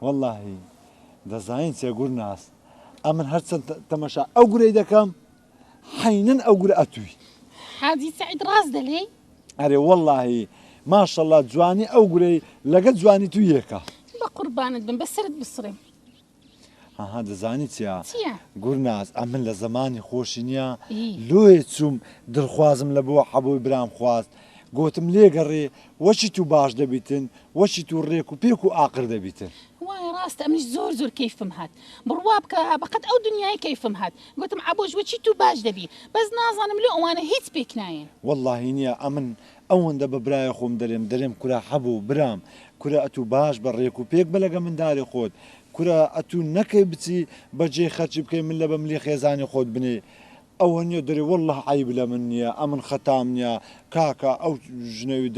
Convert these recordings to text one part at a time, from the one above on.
والله دەزانین چێ گورناس ئەمن هەرچەند تەمەشا ئەو گورەی دەکەم حەینەن ئەو گورە ئەتووی حاجی سعید ڕاست دەڵێ ئەرێ واللهی ماشەڵڵا جوانی ئەو گورەی لەگەڵ جوانی تو یەکە بە قوربانت بم بەسرت بسڕێم ئاها دەزانی چیا چییە؟ گورناس ئەمن لە زمانی خۆشی نییە لۆیە چووم دڵخوازم لە بۆ حەبۆی برام خواست گوتم لێگەڕێ وەچی تو باش دەبیتن وەچی تو ڕێک و پێک و ئاقر دەبیتن وای ڕاستە ئەمنیش زۆر کەیفم هات بڕوا بکە بەقەت ئەو دنیای کەیفم هات گوتم عەبۆش وەچی تو باش دەبی بەس نازانم لێ ئەوانە هیچ پێک نایەن واللهی نییە ئەمن ئەوەندە بە برایە خۆم دەرێم کورا هەبوو برام کورا ئەتوو باش بە ڕێک و پێک بە لەگە منداڵی خۆت کورا ئەتوو نەکەی بچی بەجێ خەرچی بکەی من لە بە ملی خێزانی خۆت بنێ ئەوە نیە دەرێ والله عیب لە من نییە ئەمن خەتام نییە کاکە ئەو ژنەوی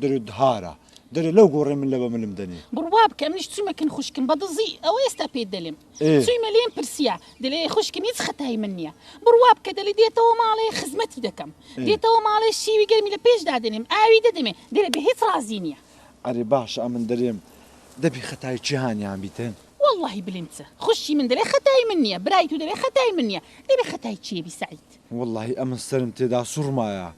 دەرێ دهارە دەرێ لەو گۆڕێ من لە بە ملم دەنێ بڕوا بکە ئەمنیش چوومەکن خوشکن بە دزی ئەوە ئێستا پێت دەڵێم چوویمە لێم پرسیە دەڵێ خوشکن هیچ خەتای من نییە بڕوا بکە دەڵێ دێتەوە ماڵێ خزمەتی دەکەم دێتەوە ماڵێ شیوی گەرمی لە پێشدا دەنێم ئاوی دەدەمێ دەڵێ بە هیچ ڕازی نییە ئەرێ باشە ئەمن دەرێم دەبی خەتای جیهانیان بیتن والله بلمسه خوشي من دلي ختاي منيا برايتو دلي ختاي منيا دلي ختاي تشيبي سعيد والله ئەمن سرم تێدا سوڕمایە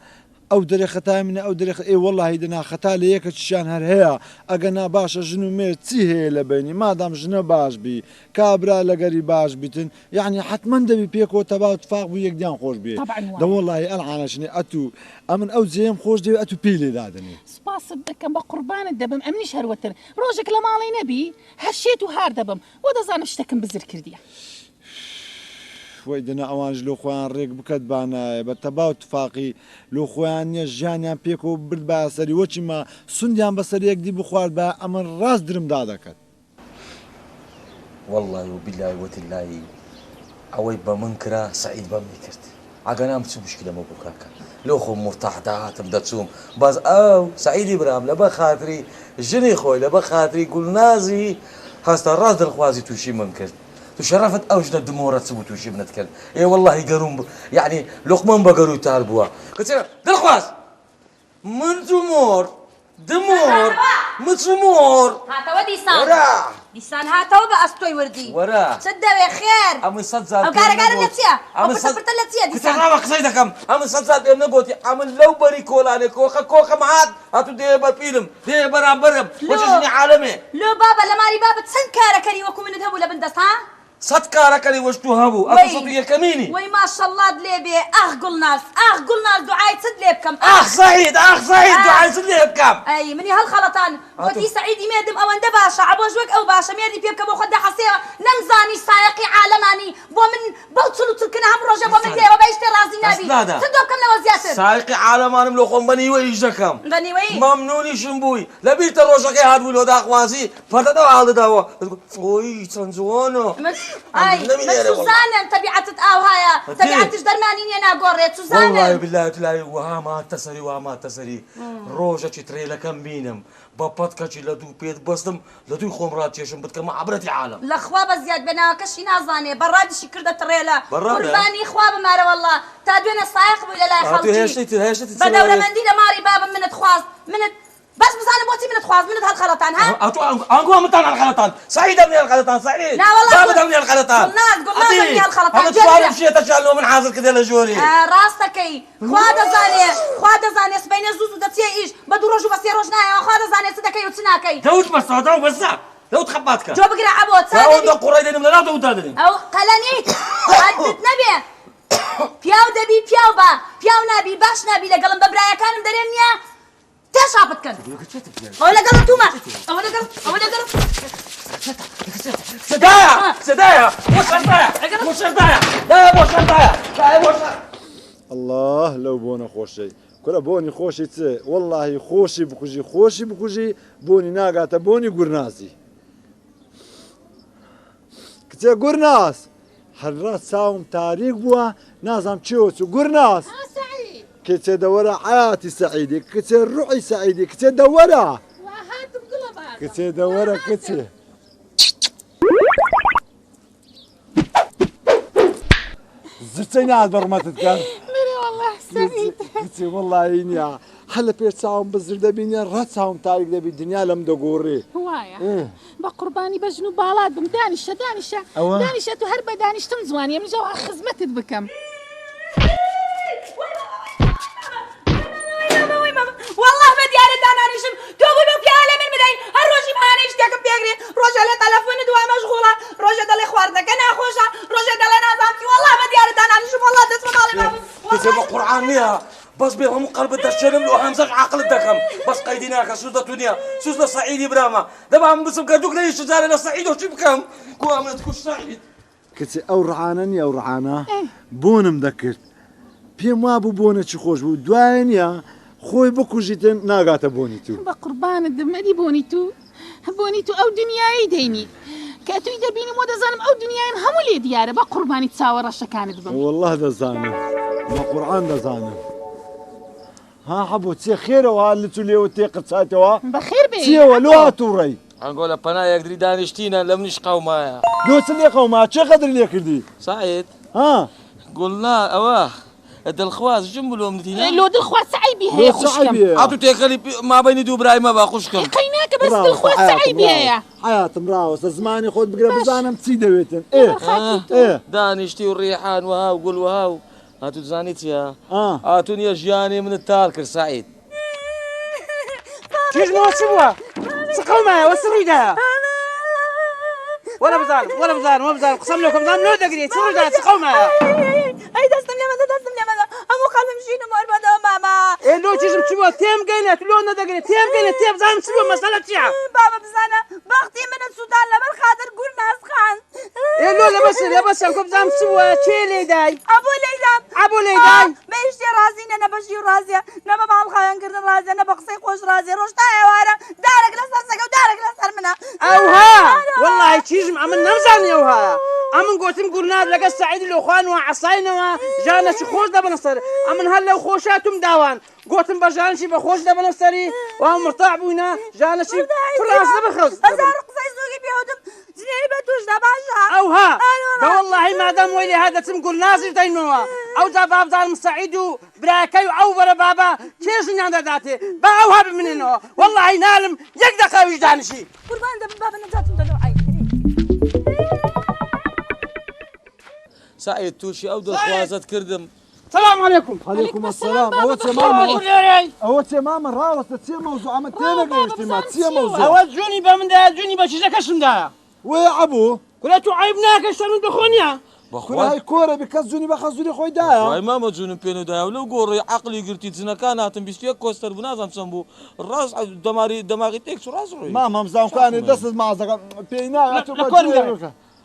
ئەو دەرێ خەتای منە ئەو دەرێ ئێ والله دنا خەتا لە یەکە چیان هەر هەیە ئەگە نا باشە ژن و مێر چی هەیە لە بینی مادام ژنە باش بی کابرا لەگەری باش بیتن یعنی حتمما دەبی پێکەوە تەبا و تفاق بوو یەکدیان خۆش بێ دە والله ئەلعانەشنێ ئەتوو ئەمن ئەو جێم خۆش دەوێت ئەتوو پێی لێ دادنێ سپاست دەکەم بە قوربانت دەبم ئەمنیش هەروەتر ڕۆژێک لە ماڵی نەبی هەشێت و هار دەبم وە دەزانم شتێکم بزر کردیە وەی دنا ئەوانش لۆ خۆیان ڕێک بکەت بانایە بە تەبا و تفاقی لۆ خۆیان نییە ژیانیان پێکەوە برد بە سەری وەچی ما سوندیان بەسەر یەکدی بخوارد بە ئەمە ڕاست درمدا دەکەت والله وبالله وتالله ئەوەی بە من کرا سعید بەمنی کرد ئەگەنام چ مشکلەمە بوو کاکە لۆ خۆم مرتاح داهاتم دەچووم باز ئەو سعیدی برام لە بە خاتری ژنی خۆی لە بە خاتری گولنازی هەستا ڕاست دڵخوازی تووشی من کرد تو شرفت اوجنا دمورة سبوت وشي بنتكلم اي والله قروم يعني لقمان بقرو تالبوا قلت دلخواز من دمور متمور هاتوا ديسان هاتوا بأستوي وردي ورا صدق خير أمي صدق أو قارة لتيا أو فرت لتيا ديسان كنت أنا قصيدة كم أمي صدق بيمنا قوتي أمي لو بري كولاني كوخا معاد هاتو دي بالفيلم دي برام وشجني عالمي لو بابا لماري بابا تسنكارة كري وكم من ذهبوا لبندس ها صدقارك اللي وشتو هبو أتصدق كميني وي ما شاء الله دليبي قلنا دعاء تدليب كم سعيد دعاء تدليب كم اي مني هالخلطان ودي سعيد ميدم او انده باشا عبوجوك او باشا ميدي بيبكم وخد حسيه نمزاني سايقي عالماني بو من بوصلوا تركنا هم روجا بو من ليه وبيشتي رازي نبي تدوب كم نوزياتر سايقي عالماني ملوخون بني ويجكم بني وي ممنوني شنبوي لبيت روجا هاد ولو داخوازي فردا هذا داوا اوي تنزونو اي سوزانا تبعت او هايا تبعتش درمانين انا قريت سوزانا والله بالله تلاقي وما تسري روجا تري لكم بينم بابتكا لدو بيت بستم لدو خمرات يشم بدكم عبرتي عالم لا خواب زياد بنا كشي نازاني براد شي كرده تريلا قرباني خواب مارا والله تادونا صايق ولا لا خلطي هاشتي بدوله منديله ماري بابا من تخواز من بس انا بوتي من تخواز من هالخلطان ها انقوا من الخلطان سعيد من الخلطان سعيد لا والله بابا من الخلطان قلنا من الخلطان انا سؤال مشي تشالو من حاضر كذا لجوري راستكي خواده زاني سبين زوز دتي ايش بدو رجو بس يروجنا خواده زاني صدكي وتناكي توت بس هذا بس لو تخبطك جو بقرا عبوت سادي لو قريدين من لا تودادني او قلنيت حدت نبي بياو دبي بياو با بياو نبي باش نبي لقلم ببرايا كانم درينيا تشابت كان ولا قلتوما ولا قلت سدايا مش شرطايا الله لو بونا خوشي كل بوني خوشي تسي والله خوشي بكوجي بوني ناقاتا بوني قرناسي كتير قرناس حرات ساوم تاريخ بوا نازم تشوتو قرناس كتير دورة حياتي سعيدة كتير روحي سعيدة كتير دورة كتير دورة كتير زرتيني على برمتك كان والله سعيد كتير والله إني هەل لە پێش چاوم بزر دەبینە ڕە چاوم تاریک دەبی دنیا لەم دەگۆڕێ وایە بە قوربانی بەژن و باڵات بم دانیشە دانیشە تو هەر بە دانیشتم زوانی منجەوە خزمەتت بکەم والله بە دیارە دانانیشم تۆ بووی بە پیالە من بدەین هەر ڕۆژی بەهانە شتێکم پێگرێت ڕۆژە لە تەلەفۆنت دوا مەشغوڵە ڕۆژە دەڵێ خواردنەکە ناخۆشە ڕۆژە دەڵێ نازانتی والله بە دیارە دانانیشم والله دەچمە ماڵی بابم کچێ بە قورعان نییە بەس بێ هەموو قەلبت دەشێنم لە هەمزەق عاقلت دەکەم بەس قەیدی ناکە سوز دە تو نییە سوز لە سەعیدی برامە دەبا من بچم کە دووک لە هیچ جارە لە سەعیدەوە چی بکەم کو ئەمنت کوش سەعید کچێ ئەو ڕعانە نیە ئەو ڕعانە بۆنم دەکرد پێم وابوو بۆنە چی خۆش بوو دوایە نیە خۆی بکوژیتن ناگاتە بۆنی تو بە قوربانت دەمەدی بۆنی تو ئەو دنیایی دەینی کە توی دەبینم و دەزانم ئەو دنیایم هەموو لێ دیارە بە قوربانی چاوە ڕەشەکانت بم والله دەزانم بە قورعان دەزانم ها حەبوو چێ خێرەوە هەر لە تو لێوە تێقرچاتەوە بەخێر بێ چیەوە لۆ هاتووڕێی ئەنگۆ لە پەنای یەکدری دانیشتینە لە منیش قەومایە دۆچ لێ قەوما چێ قەدر لێ کردی سعید ها گوڵنا ئەوە دڵخواز ژم بلۆ منتینە لۆ دڵخواز سەعیبی هەیە خوشکم ئاتو تێکەلی مابەینی دوو برایمە با خوشکم قەیناکە بەس دڵخواز سەعیبی هەیە حیاتم ڕاوەسە زمانی خۆت بگرە بزانم چی دەوێتن دانیشتی و ڕێحان وها و گوڵ وها و هاتو دزانی چیە ئاتو نیە ژیانی منت تار کرد سعید چیژمەوە چ بووە چ قەومایەوە چ ڕوویدایە وەرە بزانم قسەم لەو کەمزانم لۆ دەگرێت چ ڕوویدایە چ قەومایە ئەی دەستم لێمەدە هەموو قەلبم ژینم وەربەدەوە ماما لۆ چیژم چ بووە تێم گەینێت لۆ نەدەگرێت تێم گەینێت تێ بزانم چ بووە مەسەلە چییە بابا بزانە بەختی منت سوودان لەبەر خاتر گورناز خان لۆ لەبەسم کە بزانم چ بووە چێ لێدای ئەبوو لەیدام بە هیچ ڕازینە نە بە ژی و ڕازیە نە بە ماڵخایەنکردن ڕازیە نە بە قسەی خۆش ڕازیە ڕۆژ تا ئێوارە دارێک لەسەر سەگە و دارێک لەسەر منە ئەوها وەڵڵاهی چیژم ئەمن نەمزانی ئەوهایە ئەمن گوتم گورناز لەگە سەعیدی لۆخوانەوە عەساینەوە ژانەشی خۆش دەبنە سەر ئەمن هەر لەو خۆشاتم داوان گوتم بە ژانشی بە خۆش دەبنە سەری وا مرتاع بووینە ژانەشی فڕاس دەبخەوز هەزار قسەی زووگی پێوتم جنێری بە توش دەباشە ئەوها بەوەڵڵاهی مادام وەی لێ هەدەچم گورنازیش دەینەوە ئەو جا بابزانم سەعید و براکەی و ئەو بەرە بابا کێژنیان دەداتێ با ئەوها بمنێنەوە وەڵڵاهی نالم یەک دەقاویش دانشی قوربان دەبم بابا نەجاتم دەدەوە ئای سعید تووشی ئەو دڵخوازت کردم سلام علیکم علیکم السلام ئەوە چێ مامە ڕاوەستە چێ مەوزوع ئەمە تێنەگەیشتیما چیە مەوزوع ئەوە جوونی بە مندایە جوونی بە چیزەکەشمدایە وێ عەبوو کورە تو عیب ناکەی شەرم بخۆنیە کوڕای کۆرە بە کەس جوونی بە خەزوری خۆی دایە وای مامە جوونم پێنەدایە و لەو گۆڕی عەقلی گرتی جنەکان هاتم 21 کۆستەر بوو نازانم چەند بوو ڕاست دەماغی تێک چ ڕاست ڕۆی مامەم زانکانێ دەستت مازەکە پێی ناگات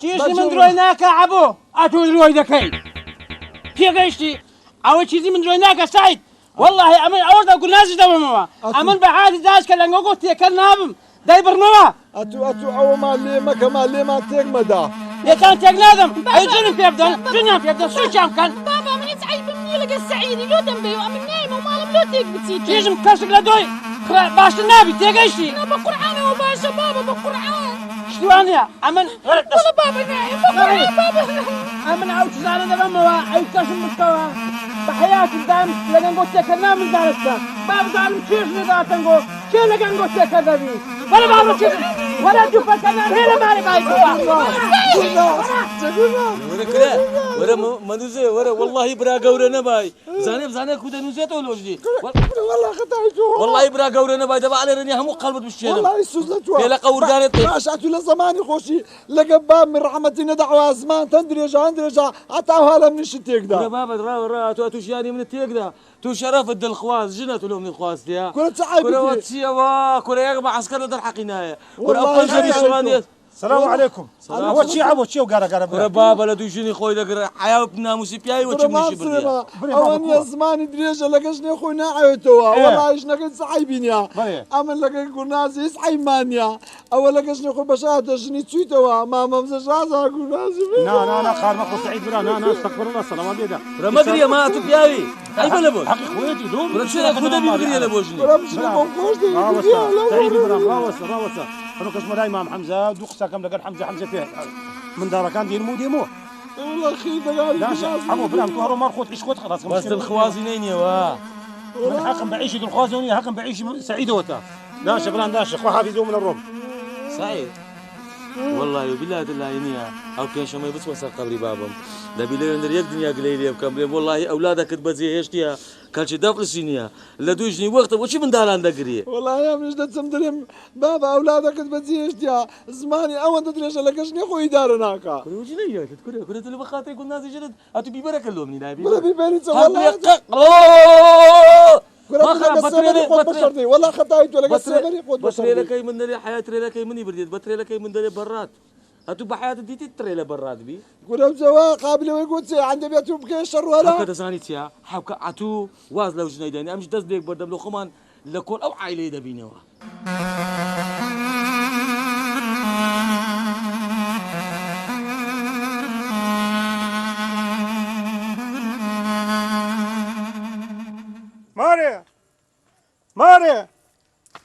چیشی من درۆی ناکە عەبوو ئەتۆ درۆی دەکەی پێگەیشتی ئەوە چیزی من درۆی ناکە سعید والله ئەمن ئەوەدا گونازی دەبمەوە ئەمن بە عادی داش کە لەنگە گۆ تێکە نابم دەیبڕنەوە ئەتو ئەوەمان لێ مەکەمان لێمان تێک مەدا لێتان تێک نادەم ئەی جونم پێ بدەن جونیان پێ بدەن سوچیان بکەن بابا من هیچ عیبم نییە لەگەڵ سەعیدی لۆ دەمبێ و ئەمن نایمە و ماڵم لۆ تێک بچیت چیژم کەسێک لە دۆی باشتر نابی تێگەیشتی بە قورعانەوە باشە بابا بە قورعان شتوانەیە ئەمن وەڵە بابا نایم بە قورعان بابا ئەمن ئەو چیزانە دەبەمەوە ئەو کەشم بکەوە بە حەیاتم دام لەگەن گۆ تێکە نامن دارستە بابزانم چێژ نەداتەنگۆ چێ لەگەن گۆ تێکە دەبی وەرە بابا چێژ وەرە دووپەکەنان هێرە مارە بایکەوە وەرە مەنوزێ وەرە وەڵڵاهی برا گەورە نەبای بزانێ کو دەنووسێتەوە لۆژنی وەڵڵاهی برا گەورە نەبای دەبا ئەلێرەنی هەموو قەڵبت بشێنم پێ لە قەورگانت باشاتو لە زمانی خۆشی لەگە باب من ڕەحمەتی نەداوا زمان تەن درێژە هەتا هەڵە منیش تێکدا بابەت ڕاوەڕا تۆ ژیانی منت تێکدا تو شەرەفت دڵخواز ژنە لۆ من خواستیە کورە چیەوە کورە یەک بە عەسکەر لە دەرحەقی نایە کورە ئەو پەنجەری شوانێت سلام عليكم هو شي عبو شي وقرا ورا بابا لا دوجيني خوي لقرا حياه ناموسي بياي وتشمشي بريا اواني زماني دريجه لقشني خوينا عيوتوا والله ايش نقد صاحبينيا اما لقى قنازي صاحبانيا اول لقشني خو بشاهد جني تشيتوا ما ممزج راسا قنازي لا خار مخو سعيد برا لا استغفر الله السلام عليكم ورا مدري ما تبياي اي بلا بوش حقي خويتي دوم ورا شنو خذ بيبري لا بوشني ورا مش بنقوش سعيد برا راوس انا كسمه دايما امام حمزه دوق كم لقى حمزه فيه من دار كان ديمو والله خير لا عمو بلا كهرو مار خوت ايش خوت خلاص بس الخوازي نين يا من حقم بعيش الخوازوني حقم بعيش سعيدة وتا داشة بران داشة خو حافظوا من الروم سعيد والله وبالله الله ينيا او كان شو ما يبص وصل قبري بابهم ده بيلي ندير يك دنيا قليلة بكم والله اولادك تبزي هشتيا كان شي دافل سينيا لا دوجني وقت وش من دالان دقري والله يا من جدت سمدرم بابا اولادك تبزيش يا زماني او انت تدريش لكشني خوي دارناك وش ليه كنت اللي بخاطر يقول ناس جلد اتو بيبرك اللوم نايبي ولا بيبان والله والله خطايت ولا قصر بطري لك من دري حياة تري لك مني برديت بطري لك من دري برات اتو بحياة ديتي تري له برات بي قولوا سوا قابل ويقول سي عند بيتو بكيشر ولا هكذا زانيت يا حبك عتو واز لو جنيداني امش دز ليك بردم لو خمان لكل او عائله دبينوا ماري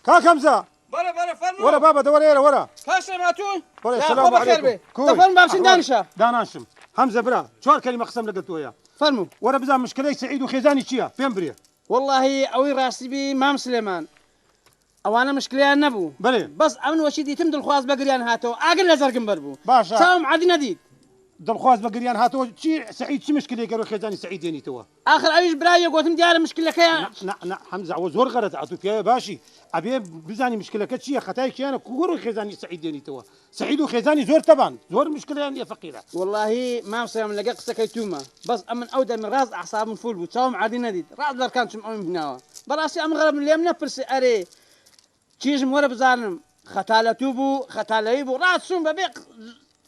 كاك همزة بلا فرمو ورا بابا دور يلا ورا كاشي ماتون ورا يا السلام أخو بخير عليكم بي تفهم بابشين دانشا داناشم همزة برا شو كلمة قسم لقلت وياه فرمو ورا بزام مشكلة سعيد وخيزاني شيا فين بريه والله اوي راسي بي مام سليمان اوانا مشكلة نبو بلي بس امن وشيدي تم دلخواز بقريان هاتو اقل لزرقن بربو باشا ساوم عادي نديد دلخواز بقريان هاتو شي سعيد شي مشكلة قالوا خيزاني سعيد يعني توا اخر ايش برايه قوتم ديار مشكلة كيا نا حمزة عوز ور غلط عطو فيها باشي ابي بزاني مشكلة كتشي خطايك انا كورو خيزاني سعيد يعني توا سعيد وخيزاني زور طبعا زور مشكلة يعني فقيرة والله ما سلام لقى قصة كيتوما بس امن اودا من راس اعصاب فول وتساوم عادي نديد راس دار كان شم هنا براسي امن غرب من اليوم نفرسي اري تشيج مورا بزانم ختالة توبو ختالة يبو راس سوم ببيق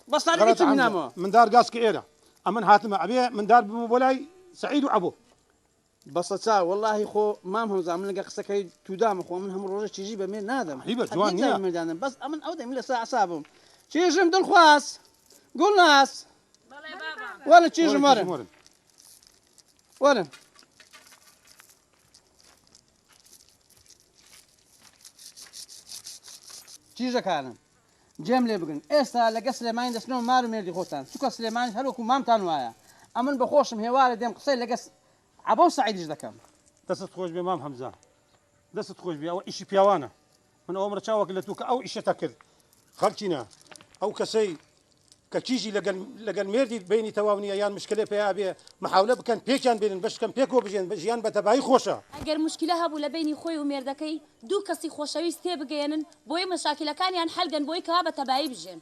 بس صار يتم هنا من دار قاس كئيرة امن هاتم ابي من دار بولاي سعيد وعبو بس تصا والله خو مامهم زعمل لقى قصة كي تودام خو منهم روجة تيجي بمين نادم حبيبة جوان بس امن اودا من ساعة اعصابهم تشيج مدل خواس قول ناس ولا تشيج مرن ولا تيجا كانم جيم لي بقن استا لقى سليمان دسنو مارو ميردي خوتان سوكا سليمان هلو كو مام تانوايا امن بخوشم هوالي ديم قصي لقى عبو سعيد جدكم دست خوش بمام حمزة دست خوش بي او اشي بيوانا من عمر تشاوك لتوك او اشي تاكل خلتينا او كسي كتيجي لقى الميردي بيني تواوني ايان مشكله فيها ابي محاوله كان بيكان بين باش كان بيكو بجيان بتبعي خوشه اگر مشكله هبو لبيني خوي وميردكي دو كسي خوشويست بگينن بوي مشاكل كان يعني حلقن بوي كابه تبعي بجين